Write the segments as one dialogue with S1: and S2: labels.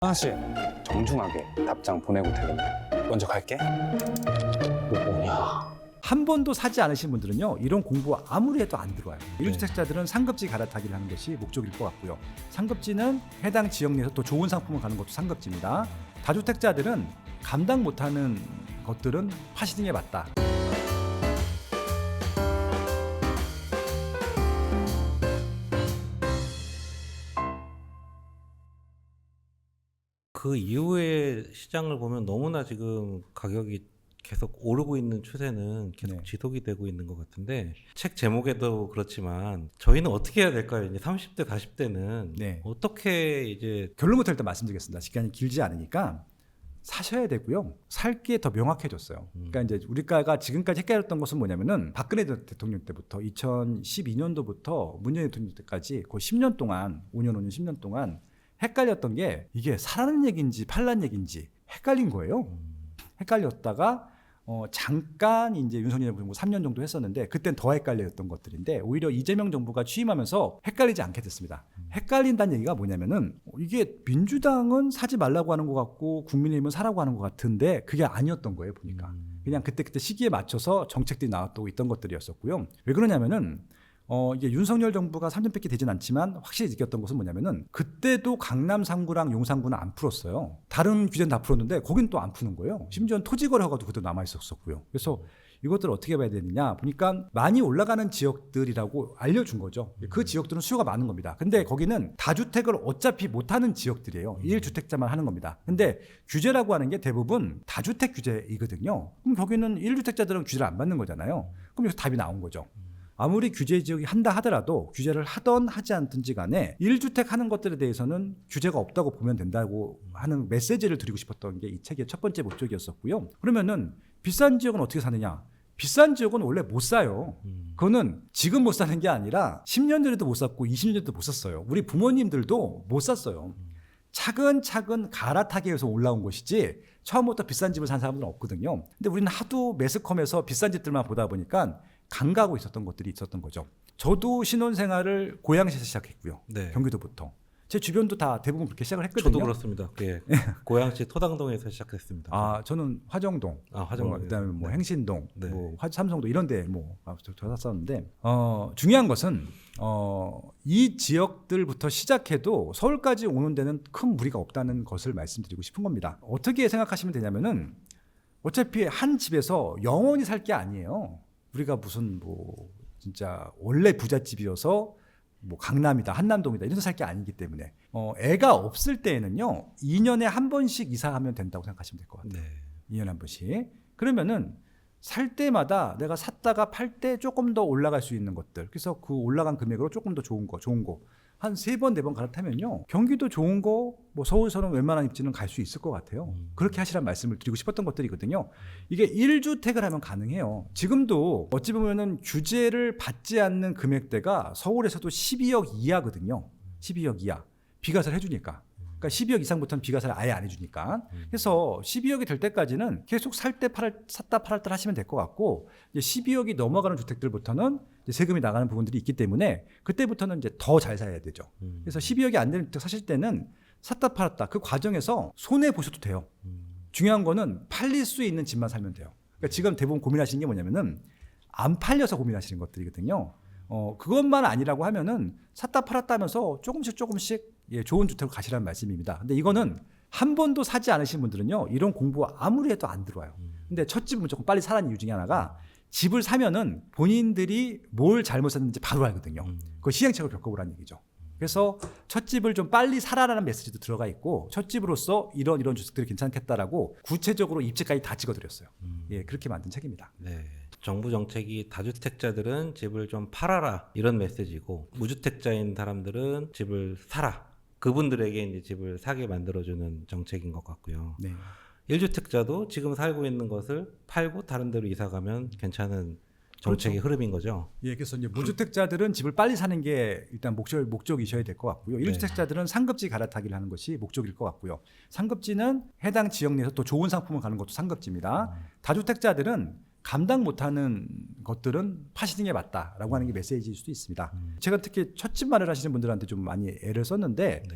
S1: 하나씩 정중하게 답장 보내고 되겠네. 먼저 갈게. 뭐 뭐냐?
S2: 한 번도 사지 않으신 분들은요, 이런 공부 아무리 해도 안 들어와요. 1주택자들은 상급지 갈아타기를 하는 것이 목적일 것 같고요. 상급지는 해당 지역 내에서 더 좋은 상품을 가는 것도 상급지입니다. 다주택자들은 감당 못하는 것들은 파시는 게 맞다.
S3: 그 이후에 시장을 보면 너무나 지금 가격이 계속 오르고 있는 추세는 계속
S2: 네.
S3: 지속이 되고 있는 것 같은데, 책 제목에도 그렇지만 저희는 어떻게 해야 될까요? 이제 30대, 40대는
S2: 네.
S3: 어떻게 이제
S2: 결론부터 일단 말씀드리겠습니다. 시간이 길지 않으니까 사셔야 되고요. 살 게 더 명확해졌어요. 그러니까 이제 우리가 지금까지 헷갈렸던 것은 뭐냐면은 박근혜 대통령 때부터 2012년도부터 문재인 대통령 때까지 거의 10년 동안 5년 10년 동안 헷갈렸던 게 이게 사라는 얘기인지 팔라는 얘기인지 헷갈린 거예요. 헷갈렸다가 잠깐 이제 윤석열 정부 3년 정도 했었는데 그땐 더 헷갈렸던 것들인데 오히려 이재명 정부가 취임하면서 헷갈리지 않게 됐습니다. 헷갈린다는 얘기가 뭐냐면은 이게 민주당은 사지 말라고 하는 것 같고 국민의힘은 사라고 하는 것 같은데 그게 아니었던 거예요, 보니까. 그냥 그때 시기에 맞춰서 정책들이 나왔고 있던 것들이었었고요. 왜 그러냐면은 이게 윤석열 정부가 3년 뺏기 되진 않지만 확실히 느꼈던 것은 뭐냐면은 그때도 강남 3구랑 용 3구는 안 풀었어요. 다른 규제는 다 풀었는데 거긴 또 안 푸는 거예요. 심지어는 토지거래 허가도 그때 남아 있었었고요. 그래서 이것들을 어떻게 봐야 되느냐 보니까 많이 올라가는 지역들이라고 알려준 거죠. 그 지역들은 수요가 많은 겁니다. 근데 거기는 다주택을 어차피 못하는 지역들이에요. 1주택자만 하는 겁니다. 근데 규제라고 하는 게 대부분 다주택 규제이거든요. 그럼 거기는 1주택자들은 규제를 안 받는 거잖아요. 그럼 여기서 답이 나온 거죠. 아무리 규제 지역이 한다 하더라도 규제를 하던 하지 않든지 간에 1주택 하는 것들에 대해서는 규제가 없다고 보면 된다고 하는 메시지를 드리고 싶었던 게 이 책의 첫 번째 목적이었었고요. 그러면은 비싼 지역은 어떻게 사느냐? 비싼 지역은 원래 못 사요. 그거는 지금 못 사는 게 아니라 10년 전에도 못 샀고 20년 전에도 못 샀어요. 우리 부모님들도 못 샀어요. 차근차근 갈아타기에서 올라온 것이지 처음부터 비싼 집을 산 사람들은 없거든요. 근데 우리는 하도 매스컴에서 비싼 집들만 보다 보니까 강가고 있었던 것들이 있었던 거죠. 저도 신혼생활을 고양시에서 시작했고요.
S3: 네.
S2: 경기도부터. 제 주변도 다 대부분 그렇게 시작을 했거든요.
S3: 저도 그렇습니다. 예. 고양시 토당동에서 시작했습니다.
S2: 아, 저는 화정동,
S3: 화정동,
S2: 그다음에 뭐
S3: 네.
S2: 행신동,
S3: 네.
S2: 뭐 삼성동 이런데 뭐 저 샀었는데 중요한 것은 이 지역들부터 시작해도 서울까지 오는 데는 큰 무리가 없다는 것을 말씀드리고 싶은 겁니다. 어떻게 생각하시면 되냐면은 어차피 한 집에서 영원히 살 게 아니에요. 우리가 무슨 뭐 진짜 원래 부잣집이어서 뭐 강남이다 한남동이다 이런 데 살 게 아니기 때문에 애가 없을 때에는요 2년에 한 번씩 이사하면 된다고 생각하시면 될 것 같아요.
S3: 네.
S2: 2년에 한 번씩. 그러면은 살 때마다 내가 샀다가 팔 때 조금 더 올라갈 수 있는 것들, 그래서 그 올라간 금액으로 조금 더 좋은 거 한 3번 4번 갈아타면요 경기도 좋은 거 뭐 서울서는 웬만한 입지는 갈 수 있을 것 같아요. 그렇게 하시라는 말씀을 드리고 싶었던 것들이거든요. 이게 1주택을 하면 가능해요. 지금도 어찌 보면은 규제를 받지 않는 금액대가 서울에서도 12억 이하거든요. 12억 이하. 비과세를 해주니까. 그러니까 12억 이상부터는 비과세를 아예 안 해주니까. 그래서 12억이 될 때까지는 계속 샀다 팔았다 하시면 될 것 같고, 이제 12억이 넘어가는 주택들부터는 이제 세금이 나가는 부분들이 있기 때문에 그때부터는 이제 더 잘 사야 되죠. 그래서 12억이 안 되는 주택 사실 때는 샀다 팔았다 그 과정에서 손해 보셔도 돼요. 중요한 거는 팔릴 수 있는 집만 살면 돼요. 그러니까 지금 대부분 고민하시는 게 뭐냐면은 안 팔려서 고민하시는 것들이거든요. 그것만 아니라고 하면은 샀다 팔았다 하면서 조금씩 좋은 주택으로 가시라는 말씀입니다. 근데 이거는 한 번도 사지 않으신 분들은요 이런 공부 아무리 해도 안 들어와요. 근데 첫 집은 무조건 빨리 사라는 이유 중에 하나가 집을 사면은 본인들이 뭘 잘못 샀는지 바로 알거든요. 그 시행착오를 겪어보라는 얘기죠. 그래서 첫 집을 좀 빨리 사라라는 메시지도 들어가 있고 첫 집으로서 이런 주택들이 괜찮겠다라고 구체적으로 입지까지 다 찍어드렸어요. 예, 그렇게 만든 책입니다.
S3: 네. 정부 정책이 다주택자들은 집을 좀 팔아라 이런 메시지고, 무주택자인 사람들은 집을 사라, 그분들에게 이제 집을 사게 만들어주는 정책인 것 같고요.
S2: 네.
S3: 1주택자도 지금 살고 있는 것을 팔고 다른 데로 이사 가면 괜찮은 정책의 흐름인 거죠.
S2: 예, 그래서 이제 무주택자들은 집을 빨리 사는 게 일단 목적이셔야 될 것 같고요. 1주택자들은 상급지 갈아타기를 하는 것이 목적일 것 같고요. 상급지는 해당 지역 내에서 또 좋은 상품을 가는 것도 상급지입니다. 다주택자들은 감당 못하는 것들은 파시는 게 맞다라고 하는 게 메시지일 수도 있습니다. 제가 특히 첫 집 마련하시는 분들한테 좀 많이 애를 썼는데
S3: 네.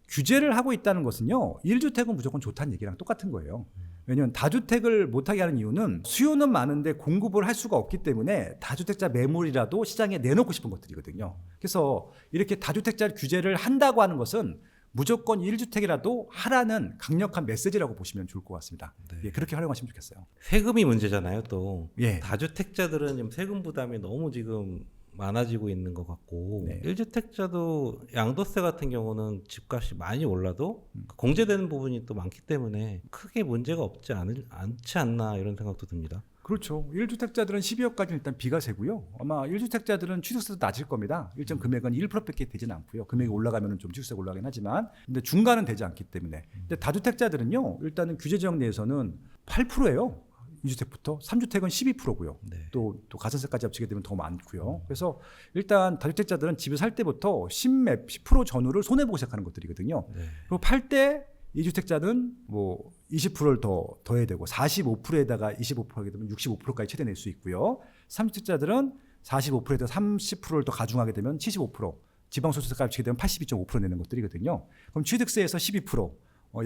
S2: 규제를 하고 있다는 것은요. 1주택은 무조건 좋다는 얘기랑 똑같은 거예요. 왜냐하면 다주택을 못하게 하는 이유는 수요는 많은데 공급을 할 수가 없기 때문에 다주택자 매물이라도 시장에 내놓고 싶은 것들이거든요. 그래서 이렇게 다주택자 규제를 한다고 하는 것은 무조건 1주택이라도 하라는 강력한 메시지라고 보시면 좋을 것 같습니다.
S3: 네.
S2: 예, 그렇게 활용하시면 좋겠어요.
S3: 세금이 문제잖아요. 또
S2: 예.
S3: 다주택자들은 지금 세금 부담이 너무 지금 많아지고 있는 것 같고
S2: 네.
S3: 1주택자도 양도세 같은 경우는 집값이 많이 올라도 공제되는 부분이 또 많기 때문에 크게 문제가 없지 않지 않나 이런 생각도 듭니다.
S2: 그렇죠. 1주택자들은 12억까지는 일단 비과세고요. 아마 1주택자들은 취득세도 낮을 겁니다. 일정 금액은 1%밖에 되지는 않고요. 금액이 올라가면 좀 취득세가 올라가긴 하지만 근데 중간은 되지 않기 때문에. 근데 다주택자들은요. 일단은 규제 지역 내에서는 8%예요. 2주택부터 3주택은 12%고요.
S3: 네.
S2: 또 가산세까지 합치게 되면 더 많고요. 그래서 일단 다주택자들은 집을 살 때부터 10% 전후를 손해보고 시작하는 것들이거든요.
S3: 네.
S2: 그리고 팔 때 2주택자는 뭐 20%를 더해야 되고 45%에다가 25% 하게 되면 65%까지 최대 낼 수 있고요. 3주택자들은 45%에다 30%를 더 가중하게 되면 75%, 지방소득세까지 합치게 되면 82.5% 내는 것들이거든요. 그럼 취득세에서 12%,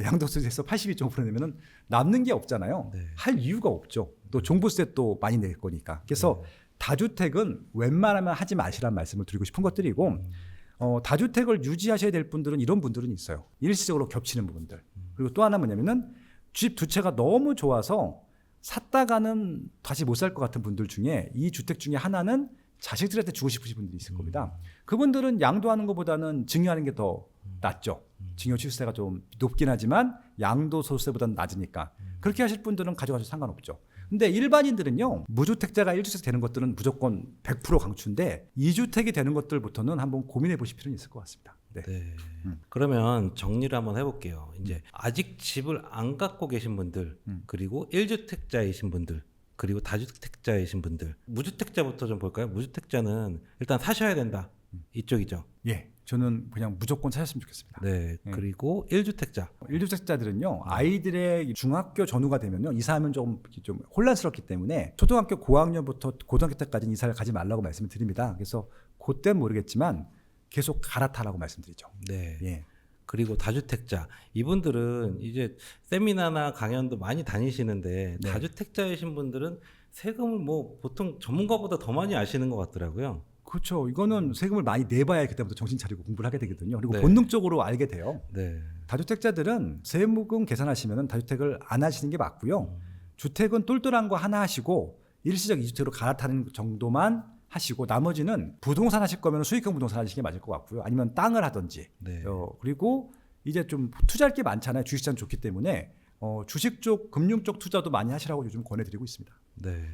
S2: 양도세에서 82.5% 내면은 남는 게 없잖아요.
S3: 네.
S2: 할 이유가 없죠. 또 종부세 또 많이 낼 거니까. 그래서 다주택은 웬만하면 하지 마시라는 말씀을 드리고 싶은 것들이고 다주택을 유지하셔야 될 분들은 이런 분들은 있어요. 일시적으로 겹치는 부분들. 그리고 또 하나 뭐냐면은 집 두 채가 너무 좋아서 샀다가는 다시 못 살 것 같은 분들 중에 이 주택 중에 하나는 자식들한테 주고 싶으신 분들이 있을 겁니다. 그분들은 양도하는 것보다는 증여하는 게 더 낫죠. 증여취득세가 좀 높긴 하지만 양도소득세보다는 낮으니까 그렇게 하실 분들은 가져가셔도 상관없죠. 근데 일반인들은요, 무주택자가 1주택 되는 것들은 무조건 100% 강추인데 2주택이 되는 것들부터는 한번 고민해 보실 필요는 있을 것 같습니다. 네.
S3: 네. 그러면 정리를 한번 해볼게요. 이제 아직 집을 안 갖고 계신 분들, 그리고 1주택자이신 분들, 그리고 다주택자이신 분들, 무주택자부터 좀 볼까요? 무주택자는 일단 사셔야 된다. 이쪽이죠.
S2: 예, 저는 그냥 무조건 사셨으면 좋겠습니다.
S3: 네. 그리고 1주택자.
S2: 1주택자들은요, 아이들의 중학교 전후가 되면요, 이사하면 좀 혼란스럽기 때문에 초등학교 고학년부터 고등학교 때까지는 이사를 가지 말라고 말씀을 드립니다. 그래서 그때는 모르겠지만 계속 갈아타라고 말씀드리죠.
S3: 네.
S2: 예.
S3: 그리고 다주택자. 이분들은 이제 세미나나 강연도 많이 다니시는데
S2: 네.
S3: 다주택자이신 분들은 세금을 뭐 보통 전문가보다 더 많이 아시는 것 같더라고요.
S2: 그렇죠. 이거는 세금을 많이 내봐야 그때부터 정신 차리고 공부를 하게 되거든요. 그리고
S3: 네.
S2: 본능적으로 알게 돼요.
S3: 네.
S2: 다주택자들은 세무금 계산하시면 다주택을 안 하시는 게 맞고요. 주택은 똘똘한 거 하나 하시고 일시적 2주택으로 갈아타는 정도만 하시고 나머지는 부동산 하실 거면 수익형 부동산 하시는 게 맞을 것 같고요. 아니면 땅을 하든지.
S3: 네.
S2: 그리고 이제 좀 투자할 게 많잖아요. 주식시장 좋기 때문에 주식 쪽, 금융 쪽 투자도 많이 하시라고 요즘 권해드리고 있습니다.
S3: 네.